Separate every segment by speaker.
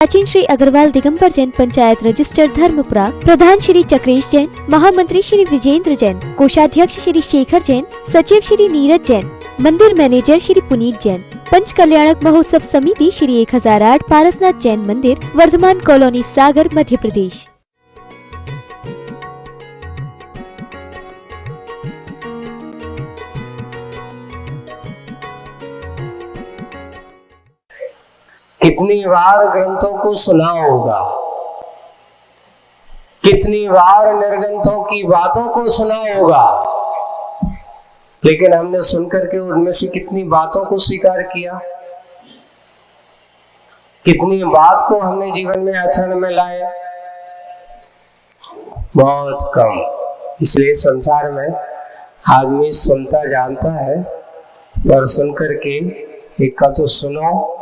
Speaker 1: प्राचीन श्री अग्रवाल दिगंबर जैन पंचायत रजिस्टर धर्मपुरा, प्रधान श्री चक्रेश जैन, महामंत्री श्री विजेंद्र जैन, कोषाध्यक्ष श्री शेखर जैन, सचिव श्री नीरज जैन, मंदिर मैनेजर श्री पुनीत जैन, पंच कल्याणक महोत्सव समिति श्री 1008 पारसनाथ जैन मंदिर, वर्धमान कॉलोनी, सागर, मध्य प्रदेश।
Speaker 2: कितनी बार ग्रंथों को सुना होगा, कितनी बार निर्ग्रंथों की बातों को सुना होगा, लेकिन हमने सुनकर के उनमें से कितनी बातों को स्वीकार किया, कितनी बात को हमने जीवन में आचरण में लाए? बहुत कम। इसलिए संसार में आदमी सुनता जानता है, पर सुनकर के एक का तो सुनो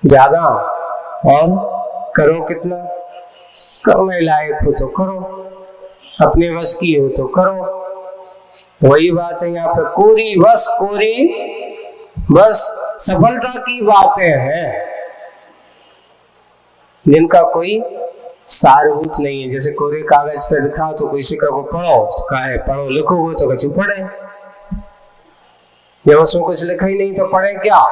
Speaker 2: ज्यादा और करो कितना। करने लायक हो तो करो, अपने बस की हो तो करो। वही बात है यहाँ पे, कोरी बस कोरी बस सफलता की बातें हैं जिनका कोई सारभूत नहीं है। जैसे कोरे कागज पे लिखा तो किसी का को पढ़ो तो कहा है पढ़ो, लिखोगे तो कछु पढ़े। जब उसमें कुछ लिखा ही नहीं तो पढ़े क्या?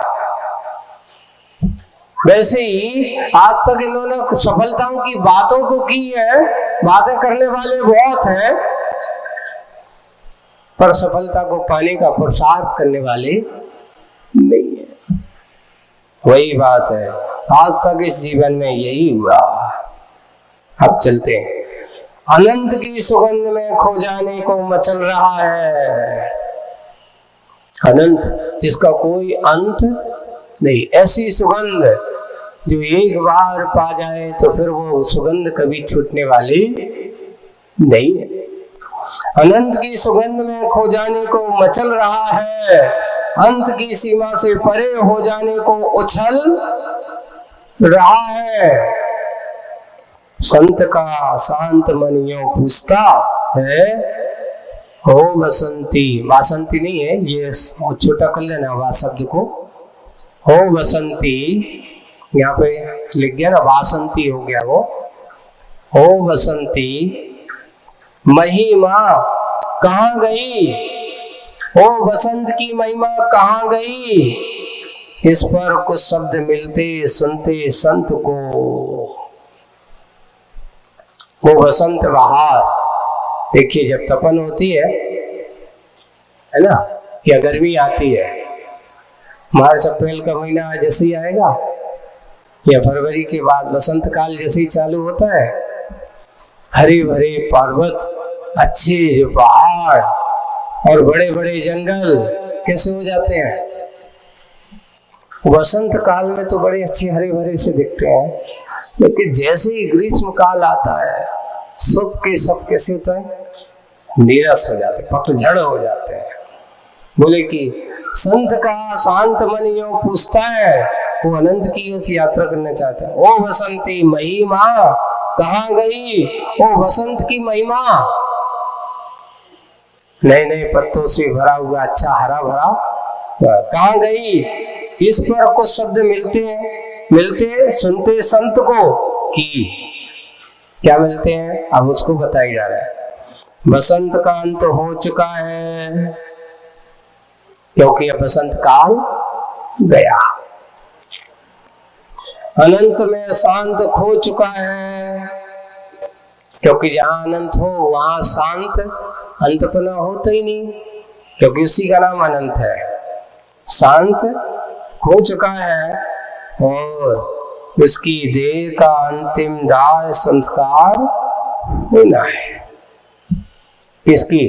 Speaker 2: वैसे ही आज तक इन्होंने सफलताओं की बातों को की है, बातें करने वाले बहुत हैं, पर सफलता को पाने का पुरुषार्थ करने वाले नहीं है। वही बात है, आज तक इस जीवन में यही हुआ। अब चलते हैं। अनंत की सुगंध में खो जाने को मचल रहा है। अनंत जिसका कोई अंत नहीं, ऐसी सुगंध जो एक बार पा जाए तो फिर वो सुगंध कभी छूटने वाली नहीं है। अनंत की सुगंध में खो जाने को मचल रहा है, अंत की सीमा से परे हो जाने को उछल रहा है। संत का शांत मन यूं पूछता है, हो बसंती। वासंती नहीं है ये, छोटा कर लेना वा शब्द को। हो बसंती, यहाँ पे लिख गया ना, वासंती हो गया वो। हो बसंती महिमा कहाँ गई, हो बसंत की महिमा कहाँ गई, इस पर कुछ शब्द मिलते सुनते संत को। वो बसंत बहार, देखिए जब तपन होती है ना, या गर्मी आती है, मार्च अप्रैल का महीना जैसे ही आएगा या फरवरी के बाद बसंत काल जैसे ही चालू होता है, हरे भरे पर्वत, अच्छे जो पहाड़ और बड़े बड़े जंगल कैसे हो जाते हैं? बसंत काल में तो बड़े अच्छे हरे भरे से दिखते हैं, लेकिन जैसे ही ग्रीष्म काल आता है सब कैसे होता है? नीरस हो जाते, पतझड़ हो जाते हैं। बोले कि संत का शांत मन यूं पूछता है, वो अनंत की ओर यात्रा करना चाहता है। ओ बसंती महिमा कहाँ गई, ओ बसंत की महिमा। नए नए पत्तों से भरा हुआ अच्छा हरा भरा कहाँ गई, इस पर कुछ शब्द मिलते सुनते संत को की। क्या मिलते हैं अब उसको बताया जा रहा है। बसंत का अंत हो चुका है क्योंकि अब बसंत काल गया। अनंत में शांत खो चुका है क्योंकि जहां अनंत हो वहां शांत अंतपना होता ही नहीं, क्योंकि उसी का नाम अनंत है। शांत खो चुका है और उसकी देह का अंतिम दाह संस्कार होना है। किसकी?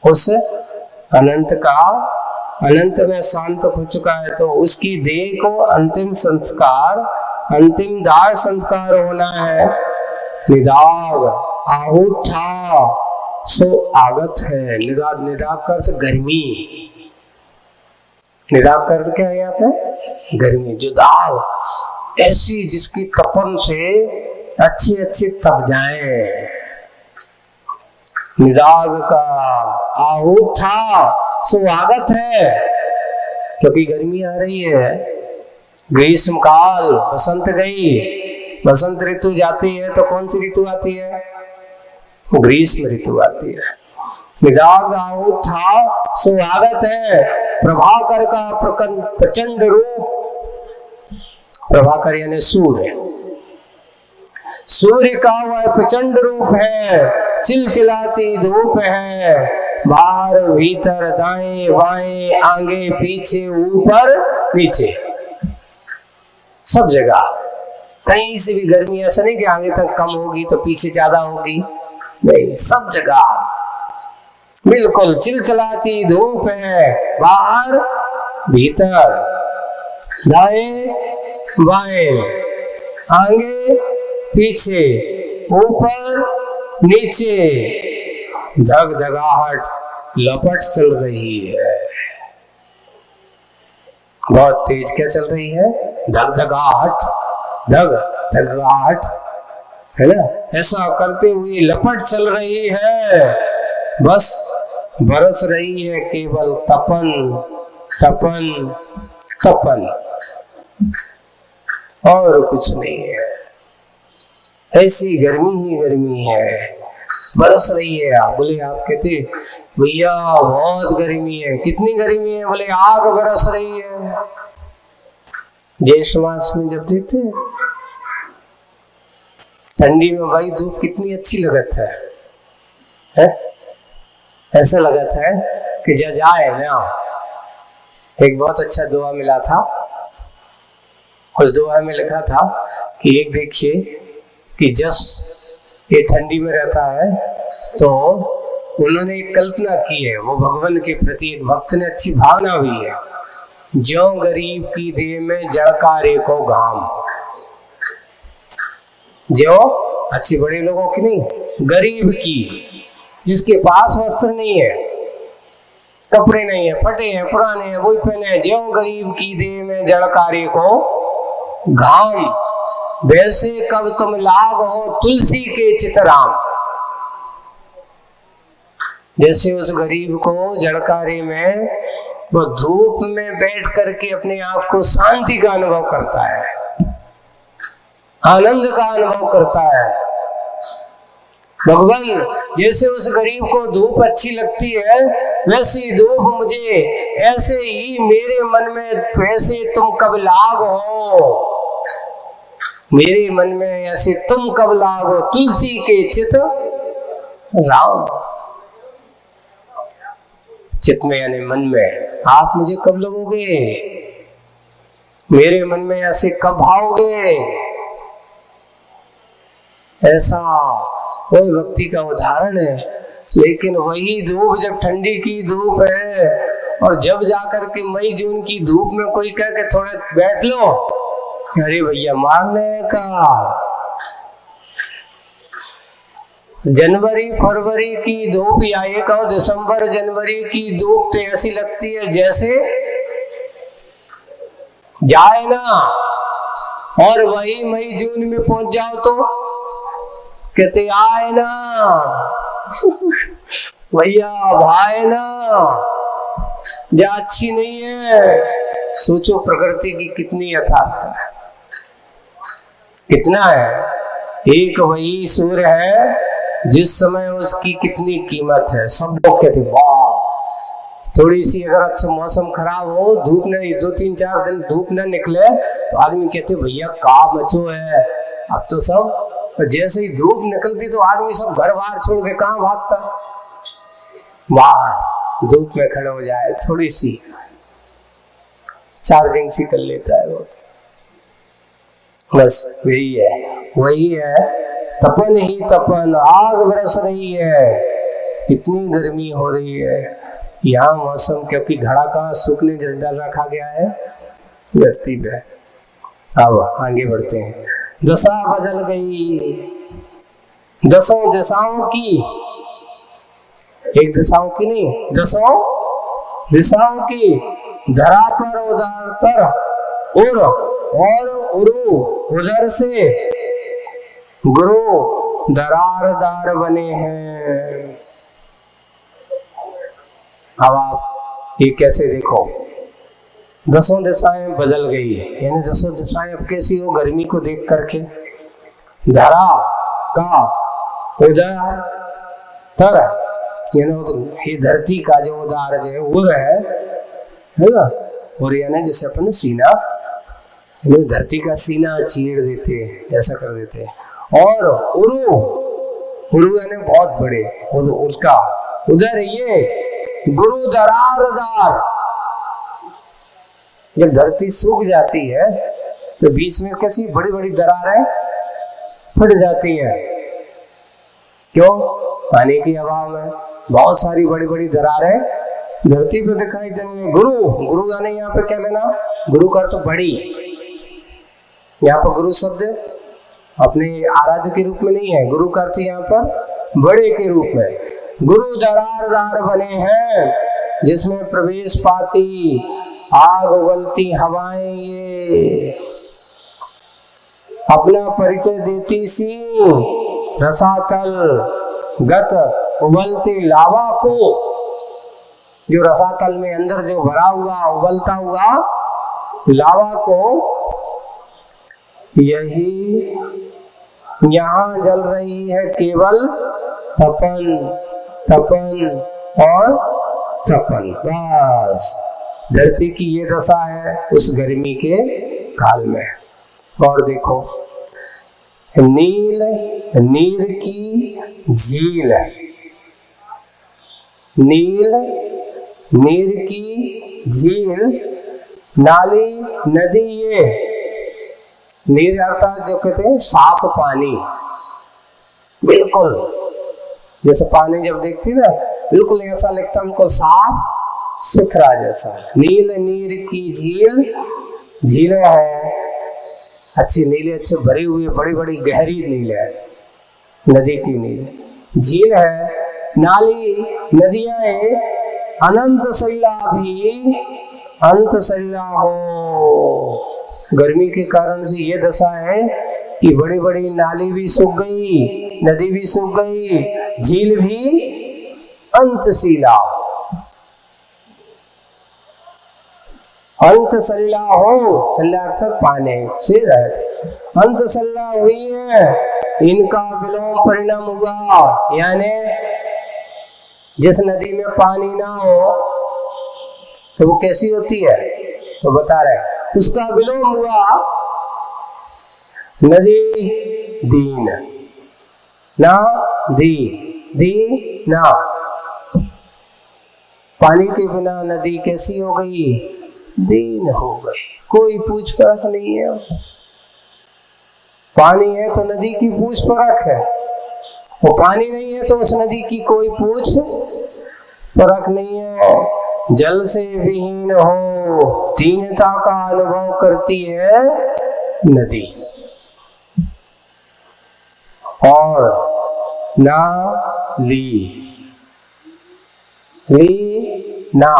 Speaker 2: उस अनंत का। अनंत में शांत हो चुका है तो उसकी देह को अंतिम संस्कार, अंतिम दाह संस्कार होना है। निदाग आहूत था सो आगत है। निदाग कर गर्मी, निदाग कर क्या है यहाँ पे? गर्मी। जो दाग ऐसी जिसकी तपन से अच्छे तप जाए। निदाग का आहूत था स्वागत है, क्योंकि गर्मी आ रही है ग्रीष्म काल, बसंत गई, बसंत ऋतु जाती है तो कौन सी ऋतु आती है? ग्रीष्म ऋतु आती है। निदाग आहुत था स्वागत है प्रभाकर का प्रचंड रूप। प्रभाकर यानी सूर्य, सूर्य का वह प्रचंड रूप है, चिलचिलाती धूप है, बाहर भीतर दाएं बाएं आगे पीछे ऊपर नीचे सब जगह। कहीं से भी गर्मी ऐसा नहीं कि आगे तक कम होगी तो पीछे ज्यादा होगी, नहीं, सब जगह बिल्कुल चिलचिलाती धूप है, बाहर भीतर दाएं बाएं आगे पीछे ऊपर नीचे धगधगाहट लपट चल रही है। बहुत तेज क्या चल रही है? धगधगाहट, धगधगाहट है ना, ऐसा करते हुए लपट चल रही है। बस बरस रही है केवल तपन तपन तपन, और कुछ नहीं है। ऐसी गर्मी ही गर्मी है, बरस रही है। आप बोले, आप कहते भैया बहुत गर्मी है, कितनी गर्मी है? बोले आग बरस रही है। ज्येष्ठ मास में जब देखते ठंडी में भाई धूप कितनी अच्छी लगत है? ऐसा लगत है कि जाए ना। एक बहुत अच्छा दुआ मिला था, उस दुआ में लिखा था कि एक देखिए कि जब ये ठंडी में रहता है तो उन्होंने एक कल्पना की है, वो भगवान के प्रति एक भक्त ने अच्छी भावना हुई है। ज्यों गरीब की देह में जड़कारे को घाम, जो अच्छी बड़े लोगों की नहीं, गरीब की, जिसके पास वस्त्र नहीं है, कपड़े नहीं है, फटे हैं, पुराने हैं, वही पहने हैं। ज्यों गरीब की देह में जड़कारे को घाम, वैसे कब तुम लाग हो तुलसी के चितराम। जैसे उस गरीब को जड़कारे में वो धूप में बैठ करके अपने आप को शांति का अनुभव करता है, आनंद का अनुभव करता है। भगवान जैसे उस गरीब को धूप अच्छी लगती है, वैसी धूप मुझे, ऐसे ही मेरे मन में वैसे तुम कब लाग हो, मेरे मन में ऐसे तुम कब लाग हो तुलसी के चित राम। चित में यानी मन में, आप मुझे कब लगोगे, मेरे मन में ऐसे कब भाओगे। ऐसा कोई भक्ति का उदाहरण है। लेकिन वही धूप जब ठंडी की धूप है, और जब जाकर के मई जून की धूप में कोई कह के थोड़े बैठ लो, अरे भैया मारने का। जनवरी फरवरी की धूप या एक और दिसंबर जनवरी की धूप तो ऐसी लगती है जैसे जाए ना, और वही मई जून में पहुंच जाओ तो कहते आए ना भैया, भाई ना, जा अच्छी नहीं है। सोचो प्रकृति की कितनी यथार्थता है, कितना है। एक वही सूर्य है जिस समय उसकी कितनी कीमत है। सब लोग कहते वाह, थोड़ी सी अगर अच्छा मौसम खराब हो, धूप न 2-3-4 दिन धूप न निकले तो आदमी कहते भैया का मचो है। अब तो सब जैसे ही धूप निकलती तो आदमी सब घर बाहर छोड़ के कहाँ भागता, बाहर धूप में खड़े हो जाए, थोड़ी सी चार्जिंग सी कर लेता है वो। बस वही है, वही है। तपन ही तपन, आग बरस रही है, इतनी गर्मी हो रही है यहाँ मौसम, क्योंकि घड़ा का सूखने डर रखा गया है धरती पे। अब आगे बढ़ते हैं। दशा बदल गई, दसों दिशाओं की, एक दिशाओं की नहीं, दसों दिशाओं की, धरा पर उधर उर और उरु उधर से गुरु दरारदार बने हैं। अब आप ये कैसे देखो, दसों दिशाएं बदल गई है, यानी दसों दिशाएं अब कैसी हो, गर्मी को देख करके। धरा का उदर तर, यानी ये धरती का जो उदार है उर है ना, और यानी जैसे अपन सीना, धरती का सीना चीर देते हैं, ऐसा कर देते हैं। और उरु, उरु यानी बहुत बड़े, उसका उधर ये गुरु दरारदार, जब धरती सूख जाती है तो बीच में कैसी बड़ी बड़ी दरारें फट जाती हैं। क्यों? पानी की अभाव में बहुत सारी बड़ी बड़ी दरारें धरती पे दिखाई देने। गुरु, गुरु यानी यहाँ पे क्या लेना, गुरु का अर्थ बड़ी। यहाँ पर गुरु शब्द अपने आराध्य के रूप में नहीं है, गुरु का अर्थ यहाँ पर बड़े के रूप में। गुरु दरारदार बने हैं, जिसमें प्रवेश पाती आग उगलती हवाएं ये अपना परिचय देती सी, रसातल गत उबलती लावा को, जो रसातल में अंदर जो भरा हुआ उबलता हुआ लावा को, यही यहाँ जल रही है केवल तपन तपन और तपन। बस धरती की ये दशा है उस गर्मी के काल में। और देखो, नील नीर की झील, नील नीर की झील, नाली नदी, ये नीर अर्थात जो कहते हैं साफ पानी, बिल्कुल जैसे पानी जब देखती ना बिल्कुल ऐसा लगता है हमको साफ सुथरा जैसा। नील नीर की झील, झीलें हैं अच्छी नीले, अच्छे भरी हुई बड़ी बड़ी गहरी नील है, नदी की नील। झील है, नाली नदियां है, अनंत सैला भी अंत सैला हो। गर्मी के कारण से ये दशा है कि बड़ी बड़ी नाली भी सूख गई, नदी भी सूख गई, झील भी अंतशीला, अंत सल्ला हो, सल्ला अक्सर पाने से रहे, अंत सल्ला हुई है, इनका विलोम परिणाम हुआ। यानी जिस नदी में पानी ना हो तो वो कैसी होती है, तो बता रहे उसका विलोम हुआ। नदी दीन ना दी, दी ना, पानी के बिना नदी कैसी हो गई, दीन हो गई, कोई पूछ परख नहीं है। पानी है तो नदी की पूछ परख है, वो पानी नहीं है तो उस नदी की कोई पूछ परख नहीं है। जल से विहीन हो दीनता का अनुभव करती है नदी। और ना ली, ली ना,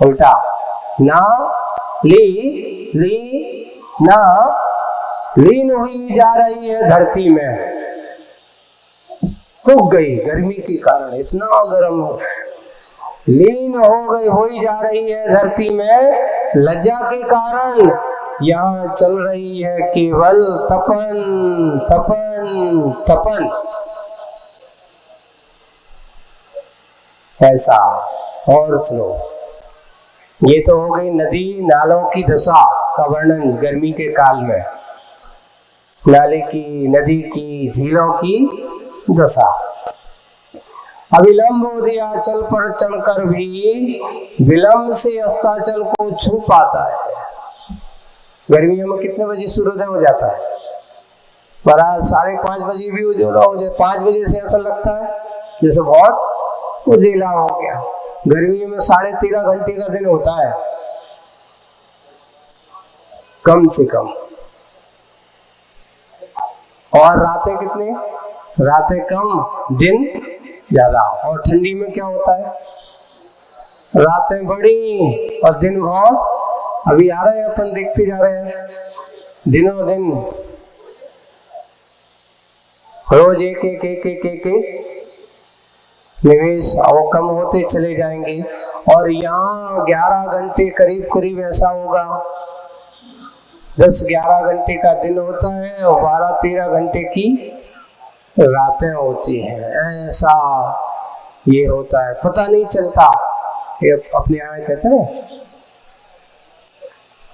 Speaker 2: उल्टा, ना ली, ली ना, लीन हुई जा रही है धरती में, सूख गई गर्मी के कारण, इतना गर्म लीन हो गई, हो ही जा रही है धरती में। लज्जा के कारण यहाँ चल रही है केवल तपन तपन तपन। ऐसा। और सुनो, ये तो हो गई नदी नालों की दशा का वर्णन गर्मी के काल में, नाले की, नदी की, झीलों की दशा। अविलंब उदयाचल पर चढ़कर भी विलंब से अस्ताचल को छू पाता है। गर्मियों में कितने बजे सूर्योदय हो जाता है? बराबर 5:30 बजे भी उजाला हो जाए। 5 बजे से ऐसा लगता है जैसे बहुत उजेला हो गया। गर्मियों में 13.5 घंटे का दिन होता है कम से कम। और रातें कितनी? रातें कम, दिन ज्यादा। और ठंडी में क्या होता है? रातें बड़ी और दिन बहुत। अभी आ रहे हैं, अपन देखते जा रहे हैं, दिनों दिन रोज एक निवेश वो कम होते चले जाएंगे। और यहाँ 11 घंटे करीब करीब ऐसा होगा, 10-11 घंटे का दिन होता है और 12-13 घंटे की रातें होती हैं। ऐसा ये होता है, पता नहीं चलता। ये अपने यहाँ कहते हैं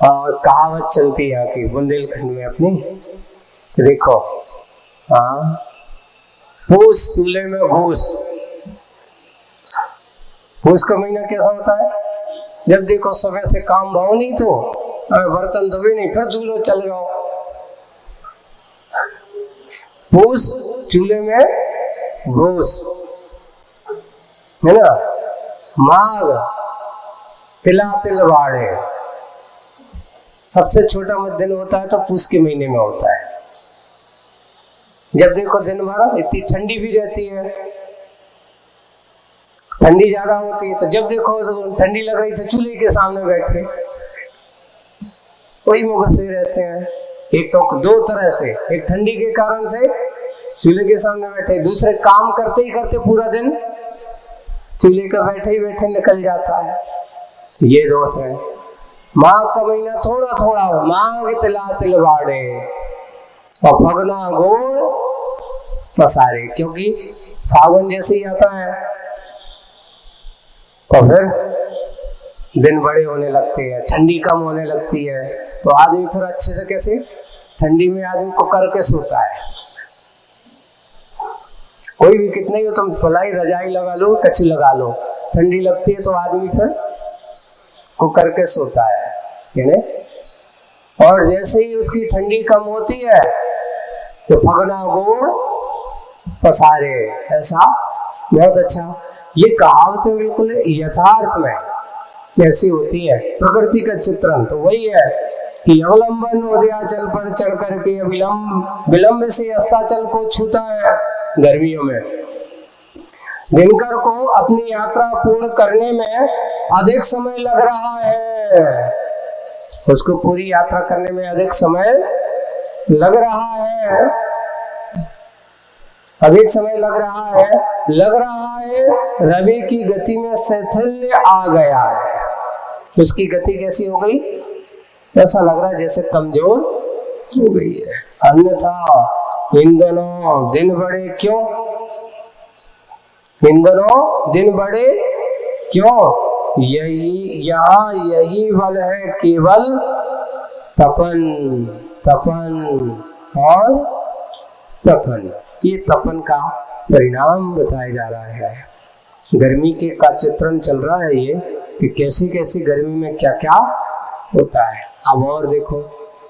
Speaker 2: और कहावत चलती है यहाँ की बुंदेलखंड में अपनी, देखो हाँ, पूस चूल्हे में घूस। पूस का महीना कैसा होता है, जब देखो सुबह से काम भाव नहीं तो बर्तन धोए नहीं, फिर चूल्हे चल जाओ। पूस चूल्हे में घूस है ना। माघ तिला तिल बाड़े, सबसे छोटा दिन होता है तो पूस के महीने में होता है। जब देखो दिन भर इतनी ठंडी भी रहती है, ठंडी ज्यादा होती है, तो जब देखो तो ठंडी लग रही तो चूल्हे के सामने बैठे कोई मुगस्से रहते हैं। एक तो दो तरह से, एक ठंडी के कारण से चूल्हे के सामने बैठे, दूसरे काम करते ही करते पूरा दिन चूल्हे का बैठे ही बैठे निकल जाता है। ये दोष है। माघ का महीना थोड़ा थोड़ा हो, माघ तिला तिल बाड़े और फगना गोड़ पसारे, क्योंकि फागुन जैसे ही आता है तो फिर दिन बड़े होने लगते हैं, ठंडी कम होने लगती है, तो आदमी फिर अच्छे से कैसे ठंडी में आदमी को करके सोता है। कोई भी कितने हो तुम फलाई रजाई लगा लो, कच्ची लगा लो, ठंडी लगती है तो आदमी फिर को करके सोता है। और जैसे ही उसकी ठंडी कम होती है तो फगना गोड़ पसारे, ऐसा बहुत अच्छा। ये कहावतें बिल्कुल यथार्थ में ऐसी होती है, प्रकृति का चित्रण तो वही है कि अवलंबन उदयाचल पर चढ़ करके विलंब से अस्ताचल को छूता है। गर्मियों में दिनकर को अपनी यात्रा पूर्ण करने में अधिक समय लग रहा है, उसको पूरी यात्रा करने में अधिक समय लग रहा है, अधिक समय लग रहा है। रवि की गति में शैथिल्य आ गया है, उसकी गति कैसी हो गई, ऐसा लग रहा है जैसे कमजोर हो गई है। अन्यथा इन दोनों दिन बड़े क्यों, इन दोनों दिन बड़े क्यों, यही बल है केवल तपन, तपन और तपन। ये तपन का परिणाम बताया जा रहा है। गर्मी के का चित्रण चल रहा है ये कि कैसी कैसी गर्मी में क्या क्या होता है। अब और देखो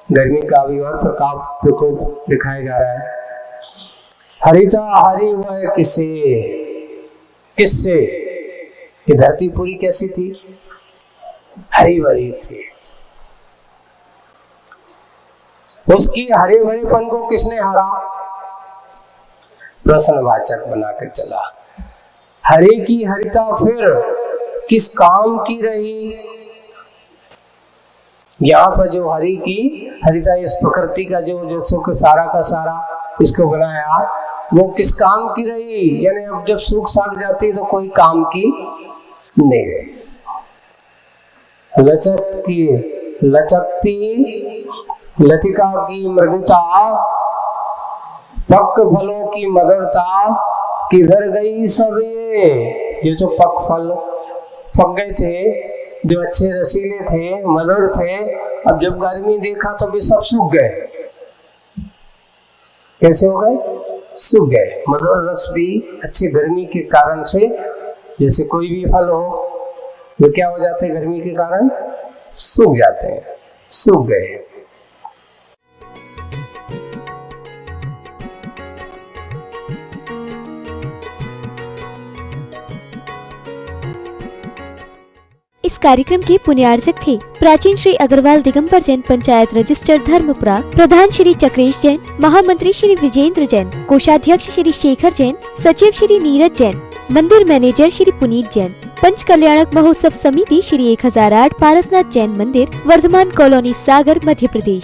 Speaker 2: गर्मी का भी और प्रकोप देखो दिखाया जा रहा है। हरिता हरि वह किससे ये धरती पूरी कैसी थी, हरी भरी थी। उसकी हरे भरेपन को किसने हरा, प्रश्नवाचक बनाकर चला। हरे की हरिता फिर किस काम की रही, यहाँ पर जो हरि की हरिता इस प्रकृति का जो सुख सारा का सारा इसको बनाया वो किस काम की रही, यानी अब जब सुख साख जाती तो कोई काम की नहीं रही। लचकती लतिका की मृदुता, पक्क फलों की मधुरता किधर गई सब ये जो पक फल पक गए थे, जो अच्छे रसीले थे मधुर थे, अब जब गर्मी देखा तो भी सब सूख गए। कैसे हो गए, सूख गए। मधुर रस भी अच्छी गर्मी के कारण से, जैसे कोई भी फल हो वो क्या हो जाते हैं गर्मी के कारण सूख जाते हैं, सूख गए।
Speaker 1: इस कार्यक्रम के पुण्यार्जक थे प्राचीन श्री अग्रवाल दिगंबर जैन पंचायत रजिस्टर धर्मपुरा, प्रधान श्री चक्रेश जैन, महामंत्री श्री विजेंद्र जैन, कोषाध्यक्ष श्री शेखर जैन, सचिव श्री नीरज जैन, मंदिर मैनेजर श्री पुनीत जैन, पंच कल्याणक महोत्सव समिति श्री 1008 पारसनाथ जैन मंदिर, वर्धमान कॉलोनी, सागर, मध्य प्रदेश।